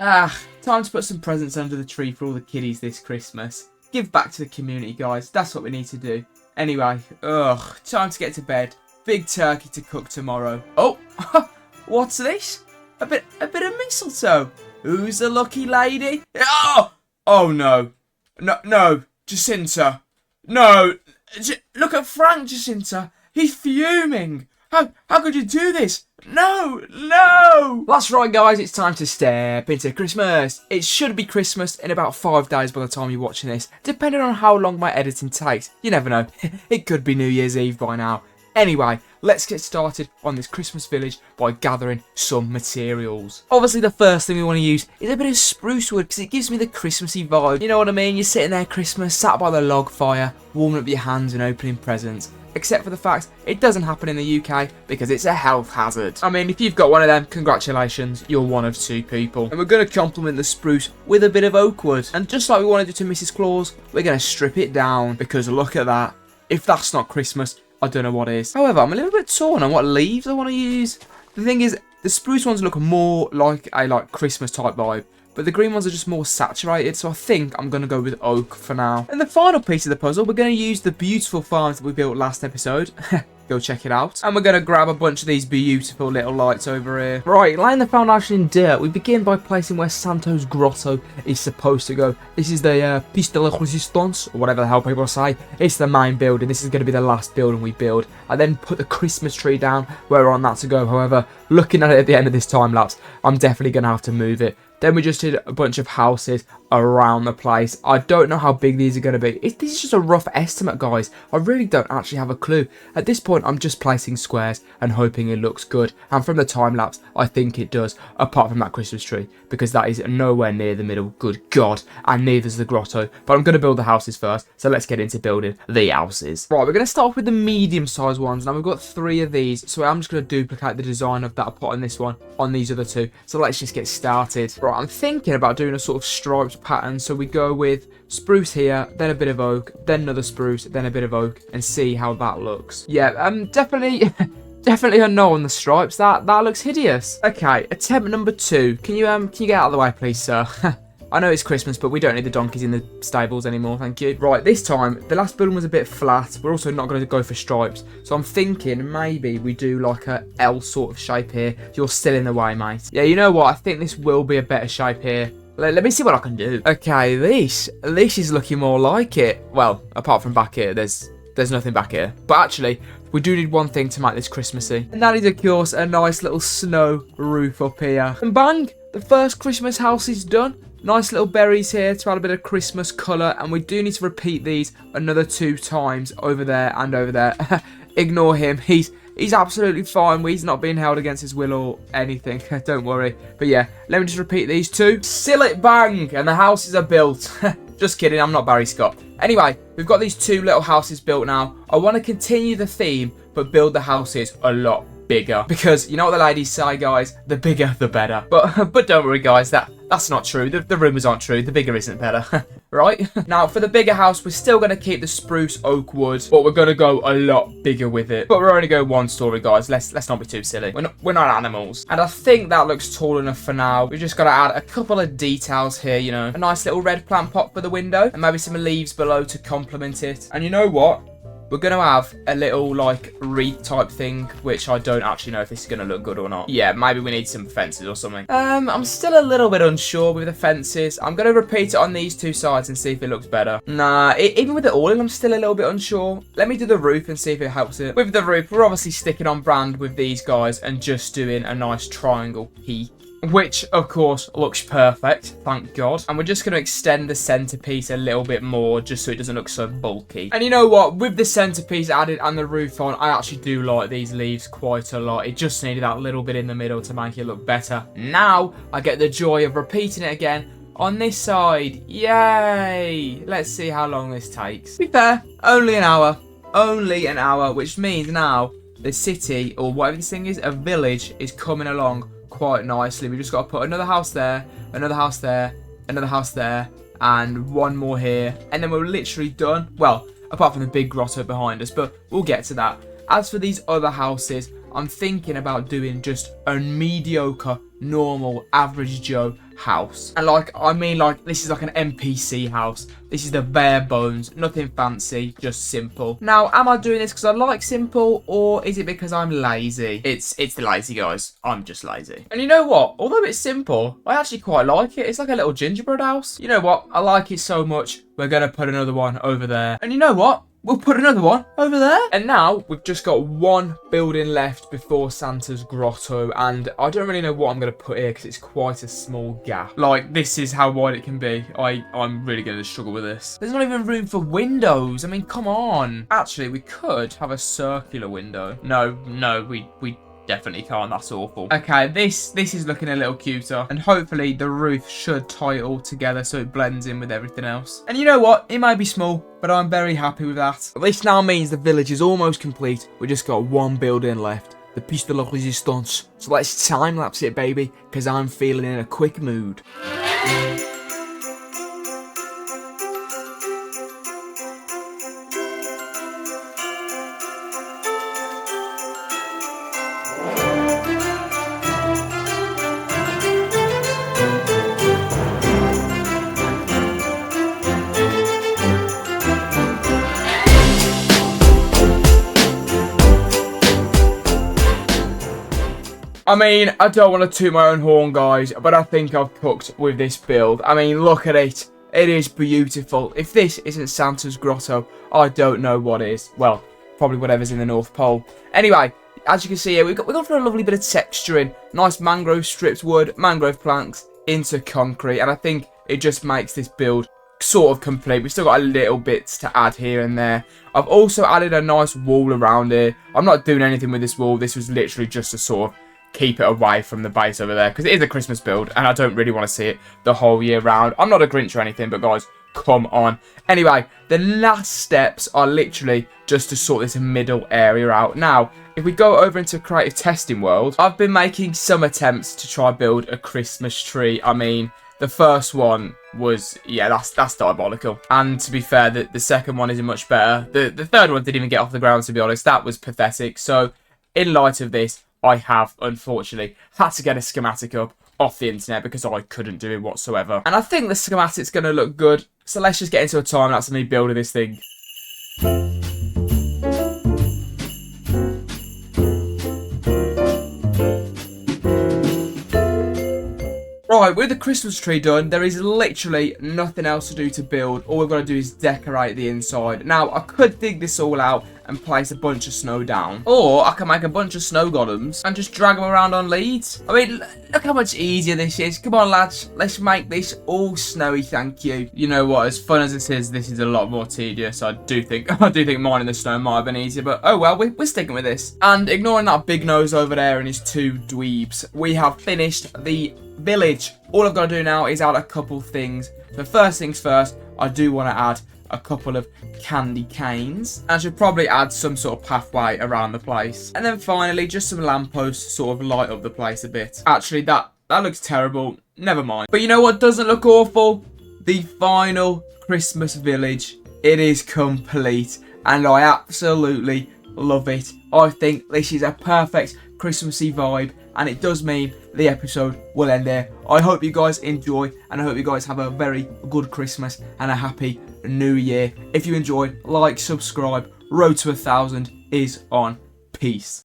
Time to put some presents under the tree for all the kiddies this Christmas. Give back to the community, guys. That's what we need to do. Anyway, time to get to bed. Big turkey to cook tomorrow. Oh, what's this? A bit of mistletoe. Who's the lucky lady? Oh no, no, Jacinta. No, look at Frank, Jacinta. He's fuming. How could you do this? No! That's right, guys. It's time to step into Christmas. It should be Christmas in about 5 days by the time you're watching this, depending on how long my editing takes. You never know. It could be New Year's Eve by now. Anyway, let's get started on this Christmas village by gathering some materials. Obviously, the first thing we want to use is a bit of spruce wood because it gives me the Christmassy vibe. You know what I mean? You're sitting there Christmas, sat by the log fire, warming up your hands and opening presents. Except for the fact it doesn't happen in the UK because it's a health hazard. I mean, if you've got one of them, congratulations, you're one of 2 people. And we're going to complement the spruce with a bit of oak wood. And just like we want to do to Mrs. Claus, we're going to strip it down because look at that. If that's not Christmas, I don't know what is. However, I'm a little bit torn on what leaves I want to use. The thing is, the spruce ones look more like a Christmas type vibe, but the green ones are just more saturated, so I think I'm going to go with oak for now. And the final piece of the puzzle, we're going to use the beautiful farms that we built last episode. Go check it out. And we're going to grab a bunch of these beautiful little lights over here. Right, laying the foundation in dirt, we begin by placing where Santo's grotto is supposed to go. This is the Piste de la Resistance, or whatever the hell people say. It's the main building. This is going to be the last building we build. I then put the Christmas tree down where I want that to go. However, looking at it at the end of this time lapse, I'm definitely going to have to move it. Then we just did a bunch of houses around the place. I don't know how big these are going to be. This is just a rough estimate, guys. I really don't actually have a clue. At this point, I'm just placing squares and hoping it looks good. And from the time lapse, I think it does, apart from that Christmas tree, because that is nowhere near the middle. Good God. And neither is the grotto. But I'm going to build the houses first. So let's get into building the houses. Right, we're going to start off with the medium-sized ones. Now, we've got 3 of these. So I'm just going to duplicate the design of that I put on this one on these other 2. So let's just get started. Right, I'm thinking about doing a sort of striped pattern. So we go with spruce here, then a bit of oak, then another spruce, then a bit of oak, and see how that looks. Yeah, definitely a no on the stripes. That looks hideous. Okay, attempt number 2. Can you get out of the way, please, sir? I know it's Christmas, but we don't need the donkeys in the stables anymore, thank you. Right, this time, the last building was a bit flat. We're also not going to go for stripes. So I'm thinking maybe we do like a L sort of shape here. You're still in the way, mate. Yeah, you know what? I think this will be a better shape here. Let me see what I can do. Okay, this is looking more like it. Well, apart from back here, there's nothing back here. But actually, we do need one thing to make this Christmassy. And that is, of course, a nice little snow roof up here. And bang, the first Christmas house is done. Nice little berries here to add a bit of Christmas colour. And we do need to repeat these another 2 times over there and over there. Ignore him. He's absolutely fine. He's not being held against his will or anything. Don't worry. But yeah, let me just repeat these 2. Seal it, bang! And the houses are built. Just kidding, I'm not Barry Scott. Anyway, we've got these 2 little houses built now. I want to continue the theme, but build the houses a lot bigger. Because you know what the ladies say, guys? The bigger, the better. But don't worry, guys. That's not true. The rumours aren't true. The bigger isn't better. Right? Now, for the bigger house, we're still going to keep the spruce oak wood, but we're going to go a lot bigger with it. But we're only going 1 story, guys. Let's not be too silly. We're not animals. And I think that looks tall enough for now. We've just got to add a couple of details here, you know. A nice little red plant pot for the window, and maybe some leaves below to complement it. And you know what? We're going to have a little, wreath type thing, which I don't actually know if this is going to look good or not. Yeah, maybe we need some fences or something. I'm still a little bit unsure with the fences. I'm going to repeat it on these 2 sides and see if it looks better. Nah, even with it all in, I'm still a little bit unsure. Let me do the roof and see if it helps it. With the roof, we're obviously sticking on brand with these guys and just doing a nice triangle peak, which, of course, looks perfect, thank God. And we're just going to extend the centerpiece a little bit more, just so it doesn't look so bulky. And you know what? With the centerpiece added and the roof on, I actually do like these leaves quite a lot. It just needed that little bit in the middle to make it look better. Now, I get the joy of repeating it again on this side. Yay! Let's see how long this takes. To be fair, only an hour. Only an hour, which means now the city, or whatever this thing is, a village, is coming along quite nicely. We just got to put another house there, another house there, another house there, and 1 more here, and then we're literally done. Well, apart from the big grotto behind us, but we'll get to that. As for these other houses, I'm thinking about doing just a mediocre normal, average Joe house. And like, I mean, like, this is like an NPC house. This is the bare bones, nothing fancy, just simple. Now, am I doing this because I like simple, or is it because I'm lazy? It's the lazy, guys. I'm just lazy. And you know what? Although it's simple, I actually quite like it. It's like a little gingerbread house. You know what? I like it so much, we're gonna put another one over there. And you know what? We'll put another one over there. And now we've just got one building left before Santa's grotto. And I don't really know what I'm going to put here because it's quite a small gap. Like, this is how wide it can be. I'm really going to struggle with this. There's not even room for windows. I mean, come on. Actually, we could have a circular window. No, we definitely can't. That's awful. Okay, this is looking a little cuter, and hopefully the roof should tie it all together so it blends in with everything else. And you know what? It might be small, but I'm very happy with that. This now means the village is almost complete. We just got one building left. The piece de la resistance. So let's time-lapse it, baby, because I'm feeling in a quick mood. I mean, I don't want to toot my own horn, guys, but I think I've cooked with this build. I mean, look at it. It is beautiful. If this isn't Santa's grotto, I don't know what is. Well, probably whatever's in the North Pole. Anyway, as you can see here, we've gone for a lovely bit of texturing. Nice mangrove stripped wood, mangrove planks into concrete. And I think it just makes this build sort of complete. We've still got a little bits to add here and there. I've also added a nice wall around here. I'm not doing anything with this wall. This was literally just a sort of keep it away from the base over there, because it is a Christmas build and I don't really want to see it the whole year round. I'm not a Grinch or anything, but guys, come on. Anyway, the last steps are literally just to sort this middle area out. Now, if we go over into creative testing world, I've been making some attempts to try build a Christmas tree. I mean, the first one was, yeah, that's diabolical. And to be fair, the second one isn't much better. The third one didn't even get off the ground, to be honest. That was pathetic. So, in light of this, I have, unfortunately, had to get a schematic up off the internet because I couldn't do it whatsoever. And I think the schematic's going to look good. So let's just get into a time-lapse of me building this thing. Right, with the Christmas tree done, there is literally nothing else to do to build. All we've got to do is decorate the inside. Now, I could dig this all out and place a bunch of snow down. Or I can make a bunch of snow golems and just drag them around on leads. I mean, look how much easier this is. Come on, lads. Let's make this all snowy, thank you. You know what? As fun as this is a lot more tedious. I do think mine in the snow might have been easier. But oh well, we're sticking with this. And ignoring that big nose over there and his two dweebs, we have finished the village. All I've got to do now is add a couple things. So first things first, I do want to add a couple of candy canes. And I should probably add some sort of pathway around the place. And then finally, just some lampposts to sort of light up the place a bit. Actually, that looks terrible. Never mind. But you know what doesn't look awful? The final Christmas village. It is complete. And I absolutely love it. I think this is a perfect Christmassy vibe. And it does mean the episode will end there. I hope you guys enjoy, and I hope you guys have a very good Christmas and a happy New Year. If you enjoyed, like, subscribe. Road to 1,000 is on. Peace.